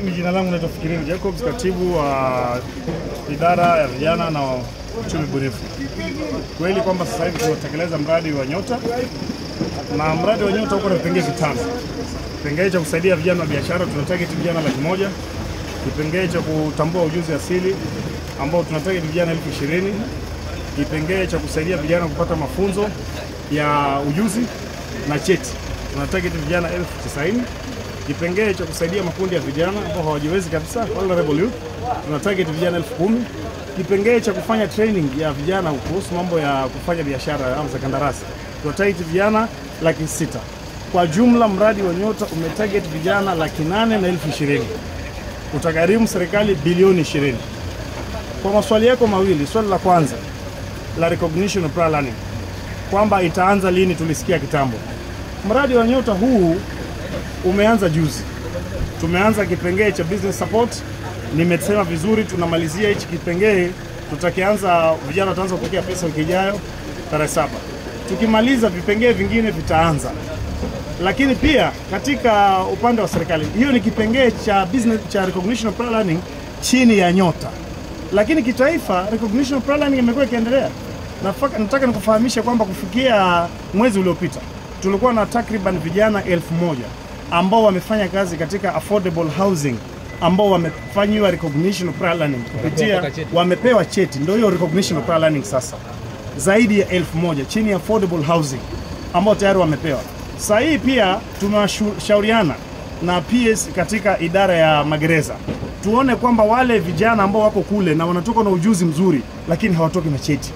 Mimi jina langu naitwa Fikirini Jacobs, katibu wa idara ya vijana na uchumi bunifu. Kweli kwamba sasa hivi tunatekeleza mradi wa Nyota, na mradi wa Nyota uko na vipengele vitano. Kipengele cha kusaidia vijana wa biashara, tunatarget vijana 100,000. Kipengele cha kutambua ujuzi asili ambao tunatarget vijana 20,000. Kipengele cha kusaidia vijana kupata mafunzo ya ujuzi na cheti, tunatarget vijana 90,000. Kipengele cha kusaidia makundi ya vijana ambao hawajiwezi kabisa, vulnerable youth, tuna target vijana 10,000. Kipengele cha kufanya training ya vijana kuhusu mambo ya kufanya biashara au za kandarasi, tuna target vijana 600,000. Kwa jumla mradi wa Nyota umetarget vijana 820,000. Utagharimu serikali bilioni 20. Kwa maswali yako mawili, swali la kwanza la recognition of prior learning, kwamba itaanza lini, tulisikia kitambo. Mradi wa Nyota huu umeanza juzi. Tumeanza kipengele cha business support, nimesema vizuri, tunamalizia hichi kipengele, tutakianza, vijana wataanza kupokea pesa wiki ijayo tarehe 7. Tukimaliza vipengele vingine vitaanza. Lakini pia katika upande wa serikali, hiyo ni kipengele cha business cha recognition of prior learning chini ya Nyota. Lakini kitaifa recognition of prior learning imekuwa ikiendelea. Nataka nikufahamisha kwamba kufikia mwezi uliopita tulikuwa na takriban vijana 1,000 ambao wamefanya kazi katika affordable housing, ambao wamefanyiwa recognition of prior learning kupitia, wamepewa cheti. Ndio hiyo recognition of prior learning sasa. Zaidi ya 1,000 chini ya affordable housing ambao tayari wamepewa. Sasa hii pia tumeshauriana na PS katika idara ya magereza, tuone kwamba wale vijana ambao wako kule na wanatoka na ujuzi mzuri lakini hawatoki na cheti,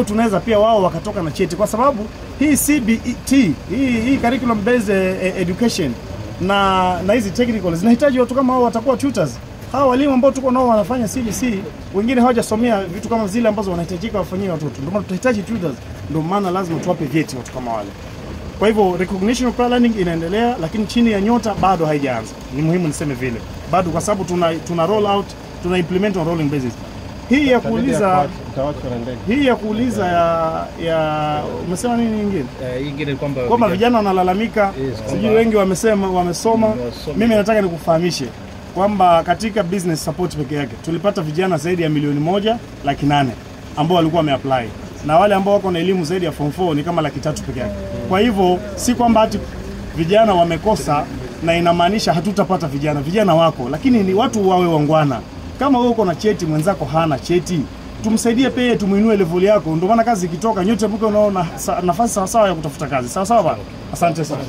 tunaweza pia wao wakatoka na cheti, kwa sababu hii CBT, hii curriculum based education na hizi technical zinahitaji watu kama hao, watakuwa tutors. Hawa walimu ambao tuko nao wanafanya CBC, wengine hawajasomea vitu kama zile ambazo wanahitajika wafanyie watoto. Ndio maana tunahitaji tutors, ndio maana lazima tuwape vyeti watu kama wale. Kwa hivyo recognition of prior learning inaendelea, lakini chini ya Nyota bado haijaanza. Ni muhimu niseme vile. Bado, kwa sababu tuna roll out, tuna implement on rolling basis. Hii ya kuuliza ya umesema nini nyingine? Nyingine kwamba vijana wanalalamika, sijui wengi wamesoma. Mimi nataka nikufahamishe kwamba katika business support peke yake tulipata vijana zaidi ya 1,800,000 ambao walikuwa wameapply, na wale ambao wako na elimu zaidi ya form 4 ni kama 300,000 peke yake. Kwa hivyo si kwamba ati vijana wamekosa na inamaanisha hatutapata vijana. Vijana wako, lakini ni watu wawe wangwana. Kama wewe uko na cheti, mwenzako hana cheti, tumsaidie pia, tumuinue level yako. Ndio maana kazi ikitoka Nyote mko unaona nafasi sawa sawa ya kutafuta kazi. Sawa sawa bana. Asante sana.